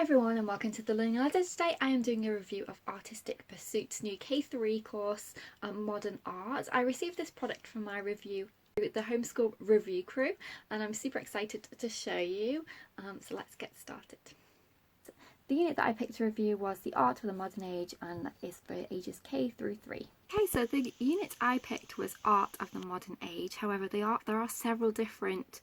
Hi everyone and welcome to the Learning Ladder. Today I am doing a review of Artistic Pursuits' new K3 course, Modern Art. I received this product from my review with the Homeschool Review Crew and I'm super excited to show you, so let's get started. The unit that I picked to review was the Art of the Modern Age, and that is for ages K through 3. Okay, so the unit I picked was Art of the Modern Age. However, there are several different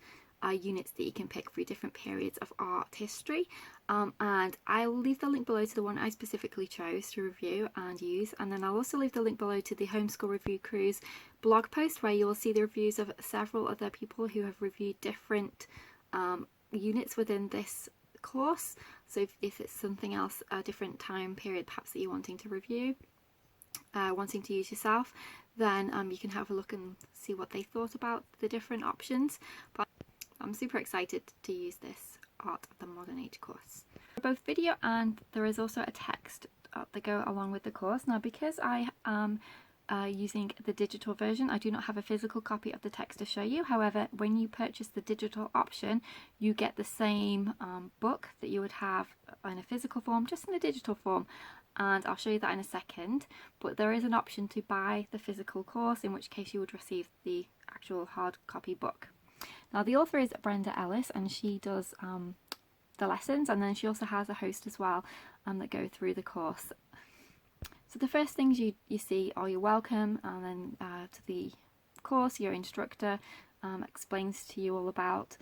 units that you can pick for different periods of art history, and I'll leave the link below to the one I specifically chose to review and use, and then I'll also leave the link below to the Homeschool Review Crew's blog post where you will see the reviews of several other people who have reviewed different units within this course. So if it's something else, a different time period perhaps that you're wanting to review, wanting to use yourself, then you can have a look and see what they thought about the different options. But I'm super excited to use this Art of the Modern Age course. Both video and there is also a text that go along with the course. Now, because I am using the digital version, I do not have a physical copy of the text to show you. However, when you purchase the digital option, you get the same book that you would have in a physical form, just in a digital form, and I'll show you that in a second. But there is an option to buy the physical course, in which case you would receive the actual hard copy book. Now, the author is Brenda Ellis, and she does the lessons, and then she also has a host as well that go through the course. So the first things you see are your welcome, and then to the course, your instructor explains to you all about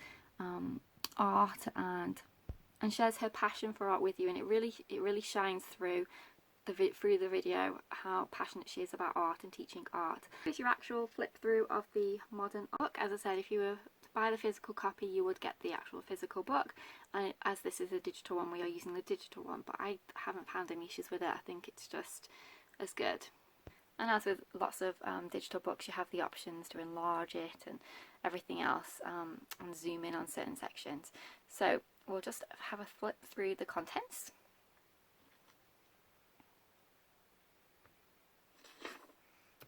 art and shares her passion for art with you, and it really shines through the video how passionate she is about art and teaching art. Here's your actual flip through of the modern book. As I said, if you were to buy the physical copy, you would get the actual physical book, and as this is a digital one, we are using the digital one, but I haven't found any issues with it. I think it's just as good. And as with lots of digital books, you have the options to enlarge it and everything else, and zoom in on certain sections. So we'll just have a flip through the contents.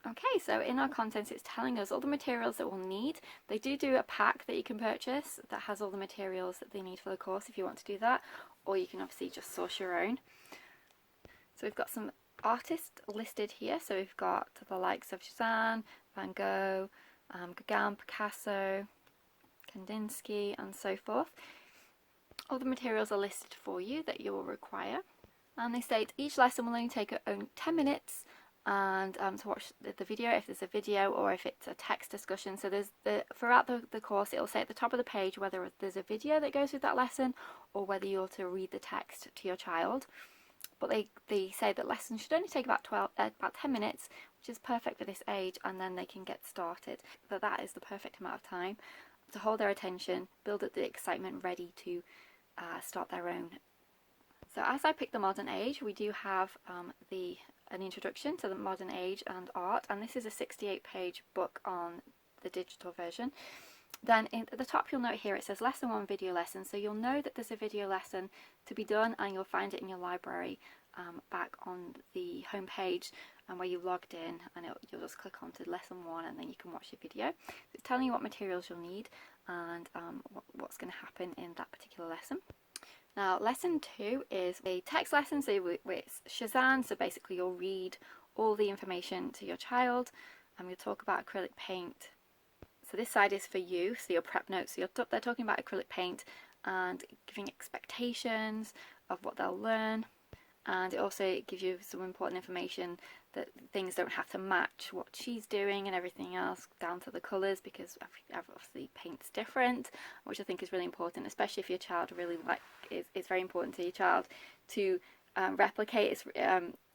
Okay, so in our contents it's telling us all the materials that we'll need. They do a pack that you can purchase that has all the materials that they need for the course if you want to do that, or you can obviously just source your own. So we've got some artists listed here, so we've got the likes of Cezanne, Van Gogh, Gauguin, Picasso, Kandinsky, and so forth. All the materials are listed for you that you will require, and they state each lesson will only take only 10 minutes, and to watch the video, if there's a video or if it's a text discussion. So there's throughout the course, it'll say at the top of the page whether there's a video that goes with that lesson or whether you're to read the text to your child. But they say that lessons should only take about 10 minutes, which is perfect for this age, and then they can get started. That is the perfect amount of time to hold their attention, build up the excitement, ready to start their own. So as I picked the modern age, we do have an introduction to the modern age and art, and this is a 68-page book on the digital version. Then at the top you'll note here it says lesson 1 video lesson, so you'll know that there's a video lesson to be done, and you'll find it in your library back on the home page and where you've logged in, and you'll just click onto lesson 1 and then you can watch the video. It's telling you what materials you'll need and what's going to happen in that particular lesson. Now, lesson 2 is a text lesson, so it's Cezanne, so basically you'll read all the information to your child, and we'll talk about acrylic paint. So this side is for you, so your prep notes, so they're talking about acrylic paint and giving expectations of what they'll learn, and it also gives you some important information that things don't have to match what she's doing and everything else down to the colours, because obviously paint's different, which I think is really important, especially if your child really it's very important to your child to replicate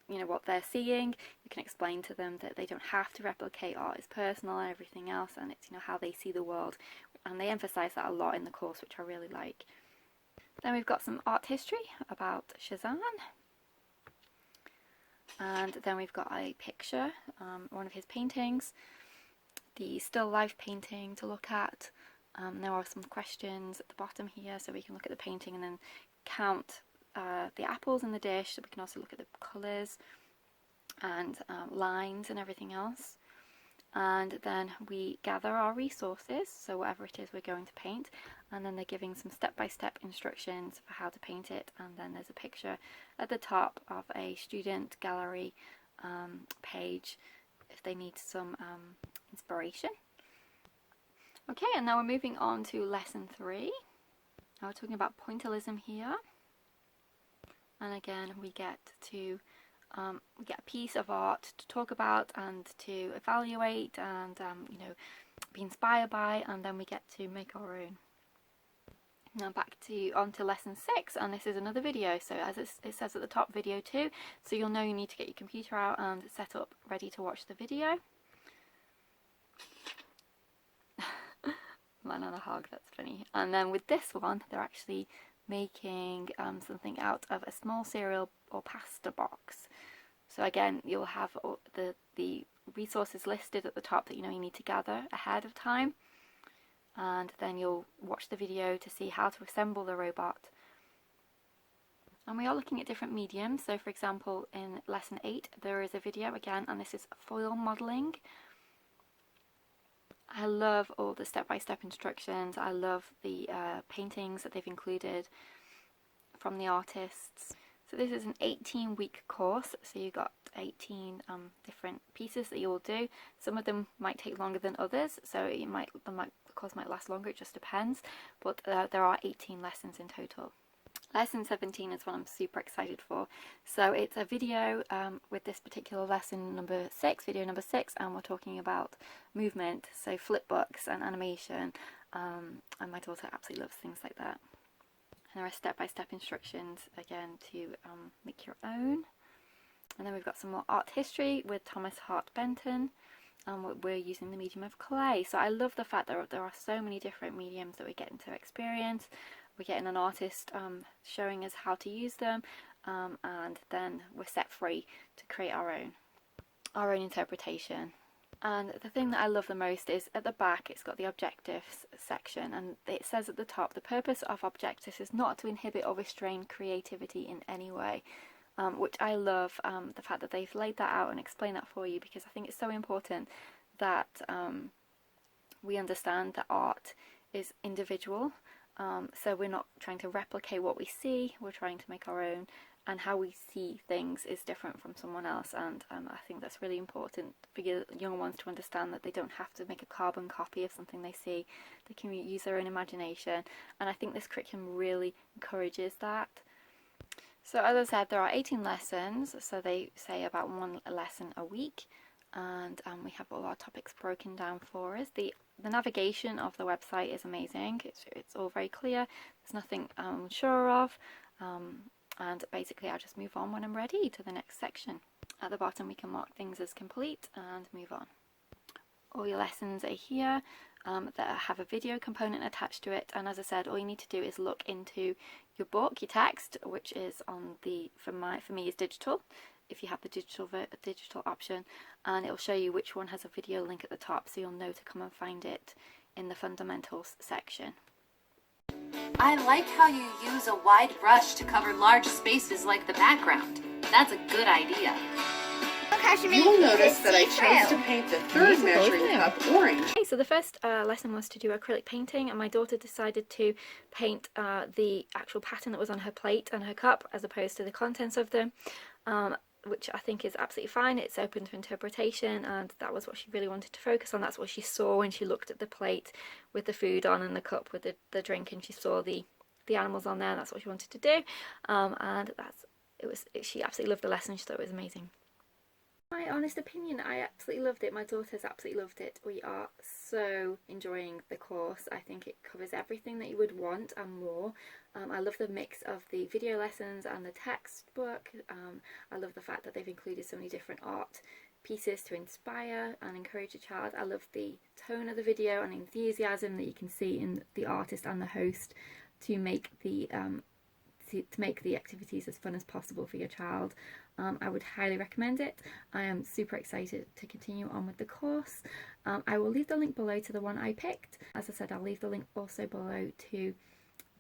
what they're seeing. You can explain to them that they don't have to replicate, art is personal and everything else, and it's how they see the world, and they emphasise that a lot in the course, which I really like. Then we've got some art history about Cezanne. And then we've got a picture, one of his paintings, the still life painting to look at. There are some questions at the bottom here, so we can look at the painting and then count the apples in the dish. So we can also look at the colours and lines and everything else. And then we gather our resources, so whatever it is we're going to paint, and then they're giving some step-by-step instructions for how to paint it, and then there's a picture at the top of a student gallery page if they need some inspiration. Okay, and now we're moving on to lesson 3. Now we're talking about pointillism here, and again we get a piece of art to talk about and to evaluate and you know, be inspired by, and then we get to make our own. Now on to lesson 6, and this is another video, so as it says at the top, video 2, so you'll know you need to get your computer out and set up ready to watch the video. Man on a hog, that's funny. And then with this one, they're actually making something out of a small cereal or pasta box. So again, you'll have all the resources listed at the top that you know you need to gather ahead of time, and then you'll watch the video to see how to assemble the robot. And we are looking at different mediums. So for example, in lesson 8 there is a video again, and this is foil modelling. I love all the step-by-step instructions. I love the paintings that they've included from the artists. So this is an 18-week course, so you've got 18 different pieces that you will do. Some of them might take longer than others, so the course might last longer, it just depends, but there are 18 lessons in total. Lesson 17 is what I'm super excited for. So it's a video with this particular lesson number 6, video number 6, and we're talking about movement, so flip books and animation, and my daughter absolutely loves things like that. And there are step-by-step instructions again to make your own. And then we've got some more art history with Thomas Hart Benton, and we're using the medium of clay. So I love the fact that there are so many different mediums that we get to experience. We're getting an artist showing us how to use them, and then we're set free to create our own interpretation. And the thing that I love the most is at the back it's got the objectives section, and it says at the top, the purpose of objectives is not to inhibit or restrain creativity in any way, which I love, the fact that they've laid that out and explained that for you, because I think it's so important that we understand that art is individual. So we're not trying to replicate what we see, we're trying to make our own, and how we see things is different from someone else, and I think that's really important for young ones to understand, that they don't have to make a carbon copy of something they see. They can use their own imagination, and I think this curriculum really encourages that. So as I said, there are 18 lessons, so they say about 1 lesson a week, and we have all our topics broken down for us. The navigation of the website is amazing. It's all very clear. There's nothing I'm unsure of, and basically I'll just move on when I'm ready to the next section. At the bottom we can mark things as complete and move on. All your lessons are here that have a video component attached to it, and as I said, all you need to do is look into your book, your text, which is on the, for me is digital, if you have the digital option, and it'll show you which one has a video link at the top, so you'll know to come and find it in the fundamentals section. I like how you use a wide brush to cover large spaces like the background. That's a good idea. You'll notice that I chose to paint the third measuring cup orange. Okay, so the first lesson was to do acrylic painting, and my daughter decided to paint the actual pattern that was on her plate and her cup as opposed to the contents of them, which I think is absolutely fine. It's open to interpretation, and that was what she really wanted to focus on. That's what she saw when she looked at the plate with the food on and the cup with the drink, and she saw the animals on there. That's what she wanted to do, and she absolutely loved the lesson. She thought it was amazing. My honest opinion, I absolutely loved it. My daughter's absolutely loved it. We are so enjoying the course. I think it covers everything that you would want and more. I love the mix of the video lessons and the textbook. I love the fact that they've included so many different art pieces to inspire and encourage a child. I love the tone of the video and enthusiasm that you can see in the artist and the host to make the activities as fun as possible for your child. I would highly recommend it. I am super excited to continue on with the course. I will leave the link below to the one I picked. As I said, I'll leave the link also below to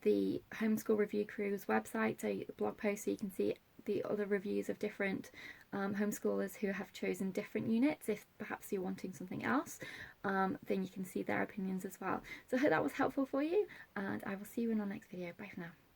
the Homeschool Review Crew's website, so the blog post, so you can see the other reviews of different homeschoolers who have chosen different units. If perhaps you're wanting something else, then you can see their opinions as well. So I hope that was helpful for you, and I will see you in our next video. Bye for now.